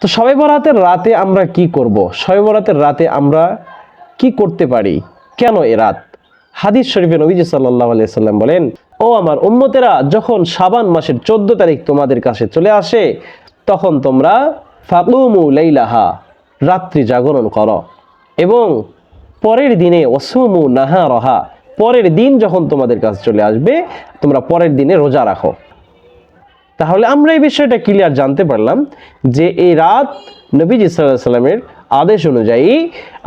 তো শবে বরাতের রাতে আমরা কি করব? শবে বরাতের রাতে আমরা কি করতে পারি? কেন এ রাত? হাদিস শরীফে নবীজি সাল্লাল্লাহু আলাইহি সাল্লাম বলেন, ও আমার উম্মতেরা, যখন শাবান মাসের 14 তারিখ তোমাদের কাছে চলে আসে, তখন তোমরা ফাকুমু লাইলাহা, রাত্রি জাগরণ করো, এবং পরের দিনে ওয়াসুমু নাহারাহা, পরের দিন যখন তোমাদের কাছে চলে আসবে তোমরা পরের দিনে রোজা রাখো। তাহলে আমরা এই বিষয়টা ক্লিয়ার জানতে পারলাম যে এই রাত নবীজি সাল্লাল্লাহু আলাইহি সাল্লামের আদেশ অনুযায়ী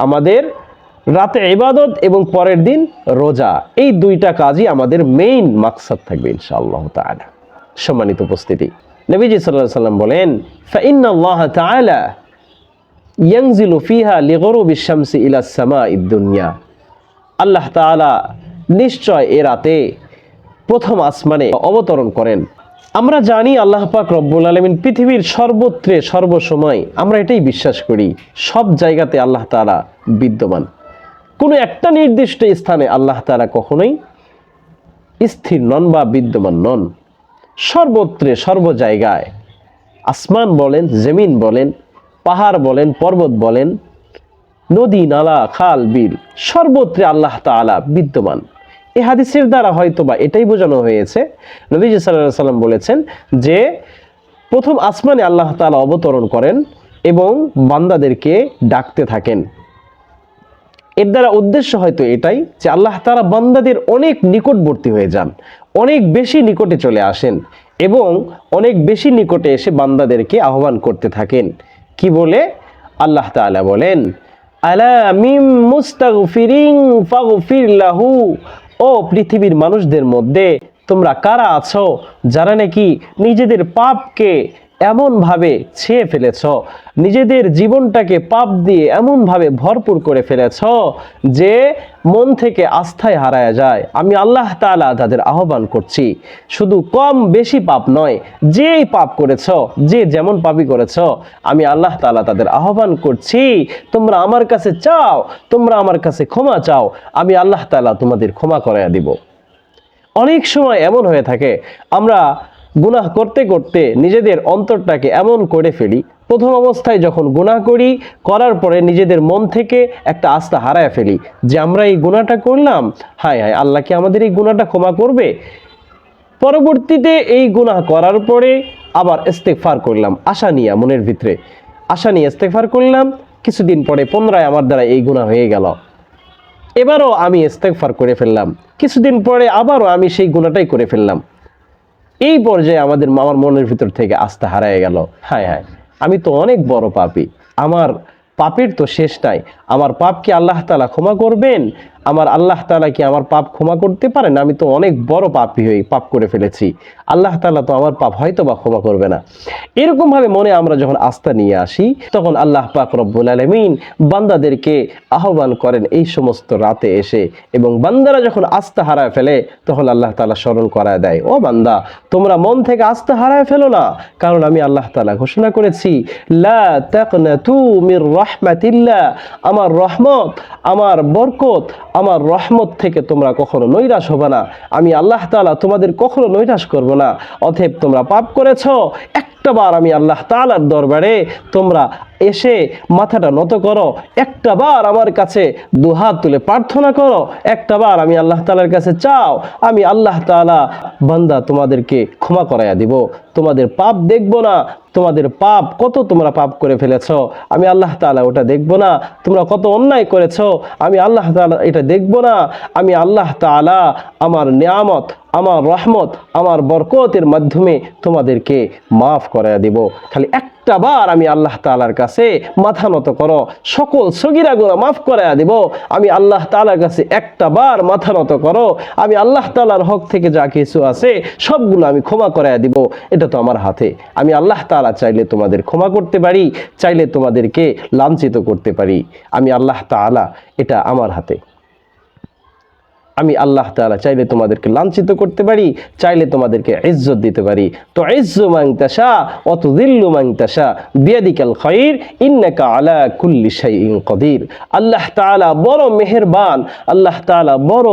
আমাদের রাতে ইবাদত এবং পরের দিন রোজা, এই দুইটা কাজই আমাদের মেইন মাকসাদ থাকবে ইনশাআল্লাহ তাআলা। সম্মানিত উপস্থিতি, নবীজি সাল্লাল্লাহু আলাইহি সাল্লাম বলেন, ফাইন্নাল্লাহ তাআলা ইয়ানজিলু ফিহা লিগুরুবিশ শামসি ইলাস সামাঈদ দুনিয়া, আল্লাহ তাআলা নিশ্চয় এ রাতে প্রথম আসমানে অবতরণ করেন। আমরা জানি আল্লাহ পাক রব্বুল আলামিন পৃথিবীর সর্বত্রে সর্বসময়, আমরা এটাই বিশ্বাস করি, সব জায়গাতে আল্লাহ তাআলা বিদ্যমান। কোনো একটা নির্দিষ্ট স্থানে আল্লাহ তাআলা কখনোই স্থির নন বা বিদ্যমান নন। সর্বত্রে সর্ব জায়গায়, আসমান বলেন, জমিন বলেন, পাহাড় বলেন, পর্বত বলেন, নদী নালা খাল বিল, সর্বত্রে আল্লাহ তাআলা বিদ্যমান। এই হাদিসের দ্বারা হয়তোবা এটাই বোঝানো হয়েছে, নবীজি সাল্লাল্লাহু আলাইহি সাল্লাম বলেছেন যে প্রথম আসমানে আল্লাহ তাআলা অবতরণ করেন এবং বান্দাদেরকে ডাকতে থাকেন। এর দ্বারা উদ্দেশ্য হয়তো এটাই যে আল্লাহ তাআলা বান্দাদের অনেক নিকটবর্তী হয়ে যান, অনেক বেশি নিকটে চলে আসেন এবং অনেক বেশি নিকটে এসে বান্দাদেরকে আহ্বান করতে থাকেন। কি বলে? আল্লাহ তাআলা বলেন, আলা মিম মুস্তাগফিরিন ফাগফির লাহু, ও পৃথিবীর মানুষদের মধ্যে তোমরা কারা আছো যারা নাকি নিজেদের পাপকে এমনভাবে ছেয়ে ফেলেছ, নিজেদের জীবনটাকে পাপ দিয়ে এমনভাবে ভরপুর করে ফেলেছ যে মন থেকে আস্থায় হারায় যায়। আমি আল্লাহ তাআলা তাদের আহ্বান করছি, শুধু কম বেশি পাপ নয়, যেই পাপ করেছ, যে যেমন পাপই করেছ, আমি আল্লাহ তাআলা তাদের আহ্বান করছি, তোমরা আমার কাছে চাও, তোমরা আমার কাছে ক্ষমা চাও, আমি আল্লাহ তাআলা তোমাদের ক্ষমা করাইয়া দিব। অনেক সময় এমন হয়ে থাকে, আমরা গুনাহ করতে করতে নিজেদের অন্তরটাকে এমন করে ফেলি, প্রথম অবস্থায় যখন গুনাহ করি, করার পরে নিজেদের মন থেকে একটা আস্থা হারায় ফেলি যে আমরা এই গুনাহটা করলাম, হায় হায়, আল্লাহ কি আমাদের এই গুনাহটা ক্ষমা করবে? পরবর্তীতে এই গুনাহ করার পরে আবার ইস্তেগফার করলাম, আশা নিয়ে, মনের ভিতরে আশা নিয়ে ইস্তেগফার করলাম, কিছুদিন পরে পুনরায় আমার দ্বারা এই গুনাহ হয়ে গেল, এবারও আমি ইস্তেগফার করে ফেললাম, কিছুদিন পরে আবারও আমি সেই গুনাহটাই করে ফেললাম। এই পর্যায়ে আমার মনের ভিতর থেকে আস্থা হারায় গেল, হায় হায়, আমি তো অনেক বড় পাপী, আমার পাপের তো শেষ নাই, আমার পাপ কি আল্লাহ তাআলা ক্ষমা করবেন? আমার আল্লাহ তাআলা কি আমার পাপ ক্ষমা করতে পারেন? আমি তো অনেক বড় পাপী হয়ে পাপ করে ফেলেছি, আল্লাহ তাআলা তো আমার পাপ হয়তো বা ক্ষমা করবে না। এরকম ভাবে মনে আমরা যখন আস্থা নিয়ে আসি, তখন আল্লাহ পাক রব্বুল আলামিন বান্দাদেরকে আহ্বান করেন এই সমস্ত রাতে এসে, এবং বান্দারা যখন আস্থা হারায় ফেলে তখন আল্লাহ তাআলা স্মরণ করায় দেয়, ও বান্দা, তোমরা মন থেকে আস্থা হারায় ফেলো না, কারণ আমি আল্লাহ তাআলা ঘোষণা করেছি, লা তাকনাতু মির রাহমাতিল্লাহ, আমার রহমত, আমার বরকত, আমার রহমত থেকে তোমরা কখনো নৈরাশ হবে না, আমি আল্লাহ তাআলা তোমাদের কখনো নৈরাশ করব না। অতএব তোমরা পাপ করেছো, একটাবার আমি আল্লাহ তাআলার দরবারে তোমরা এসে মাথাটা নত করো, একটাবার আমার কাছে দুহাত তুলে প্রার্থনা করো, একটাবার আমি আল্লাহ তাআলার কাছে চাও, আমি আল্লাহ তাআলা বান্দা তোমাদেরকে ক্ষমা করাইয়া দিব। তোমাদের পাপ দেখব না, তোমাদের পাপ কত তোমরা পাপ করে ফেলেছো, আমি আল্লাহ তাআলা ওটা দেখব না। তোমরা কত অন্যায় করেছো, আমি আল্লাহ তাআলা এটা দেখব না। আমি আল্লাহ তাআলা আমার নিয়ামত, আমার রহমত, আমার বরকতের মাধ্যমে তোমাদেরকে মাফ করাইয়া দিব। খালি একটাবার আমি আল্লাহ তাআলার কাছে মাথা নত করো, সকল সগীরা গুনাহ মাফ করাইয়া দিব। আমি আল্লাহ তাআলার কাছে একটাবার মাথা নত করো, আমি আল্লাহ তাআলার হক থেকে যা কিছু আছে সবগুলো আমি ক্ষমা করাইয়া দিব। এটা তো আমার হাতে, আমি আল্লাহ তাআলা চাইলে তোমাদের ক্ষমা করতে পারি, চাইলে তোমাদেরকে লাঞ্ছিত করতে পারি। আমি আল্লাহ তাআলা, এটা আমার হাতে। আমি আল্লাহ তাআলা চাইলে তোমাদেরকে লাঞ্ছিত করতে পারি, চাইলে তোমাদেরকে ইজ্জত দিতে পারি। তো ইজ্জু মান তাশা ওয়া তুযিল্লু মান তাশা বিয়াদিকাল খায়র ইন্নাকা আলা কুল্লি শাইইন কাদির। আল্লাহ তাআলা বড় মেহেরবান, আল্লাহ তাআলা বড়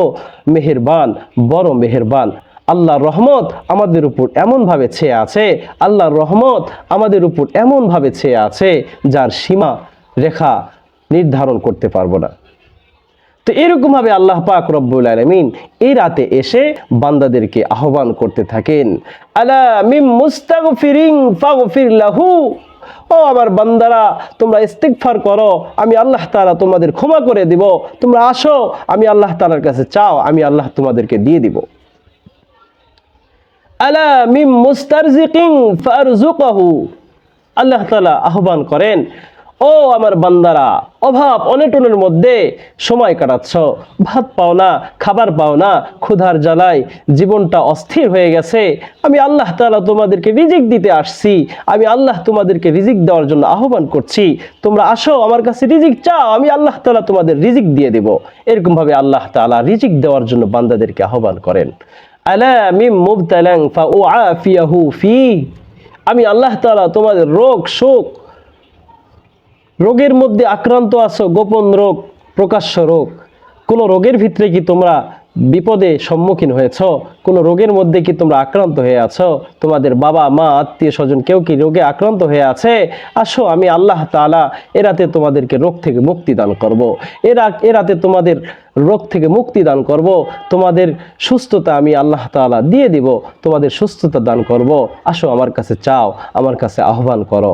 মেহেরবান, বড় মেহেরবান। আল্লাহর রহমত আমাদের উপর এমনভাবে ছেয়ে আছে, আল্লাহর রহমত আমাদের উপর এমনভাবে ছেয়ে আছে যার সীমা রেখা নির্ধারণ করতে পারবো না। তো এরকমভাবে আল্লাহ পাক রব্বুল আলামিন এই রাতে এসে বান্দাদেরকে আহ্বান করতে থাকেন, আলা মিম মুস্তাগফিরিন ফাগফির লাহু, ও আমার বান্দারা তোমরা ইস্তিগফার করো, আমি আল্লাহ তাআলা তোমাদের ক্ষমা করে দিব। তোমরা আসো, আমি আল্লাহ তাআলার কাছে চাও, আমি আল্লাহ তোমাদেরকে দিয়ে দিব। আলা মিম মুস্তারজিকিন ফারজুকহু, আল্লাহ তাআলা আহ্বান করেন, ও আমার বান্দারা অভাব অনটনের মধ্যে সময় কাটাচ্ছ, ভাত পাও না, খাবার পাও না, ক্ষুধার জ্বালায় জীবনটা অস্থির হয়ে গেছে, আমি আল্লাহ তাআলা তোমাদেরকে রিজিক দিতে আসছি, আমি আল্লাহ তোমাদেরকে রিজিক দেওয়ার জন্য আহ্বান করছি, তোমরা আসো আমার কাছে রিজিক চাও, আমি আল্লাহ তাআলা তোমাদের রিজিক দিয়ে দেব। এরকমভাবে আল্লাহ তাআলা রিজিক দেওয়ার জন্য বান্দাদেরকে আহ্বান করেন। আলা মিম মুবতালান ফাউআফিয়াহু ফি, আমি আল্লাহ তাআলা তোমাদের রোগ শোক, রোগের মধ্যে আক্রান্ত আছো, গোপন রোগ, প্রকাশ্য রোগ, কোন রোগের ভিতরে কি তোমরা বিপদে সম্মুখীন হয়েছ, কোন রোগের মধ্যে কি তোমরা আক্রান্ত হয়ে আছো, তোমাদের বাবা মা আত্মীয় স্বজন কেউ কি রোগে আক্রান্ত হয়ে আছে, আসো আমি আল্লাহ তাআলা এরাতে তোমাদেরকে রোগ থেকে মুক্তি দান করব। এরাতে তোমাদের রোগ থেকে মুক্তি দান করব, তোমাদের সুস্থতা আমি আল্লাহ তাআলা দিয়ে দিব, তোমাদের সুস্থতা দান করব। আসো আমার কাছে চাও, আমার কাছে আহ্বান করো।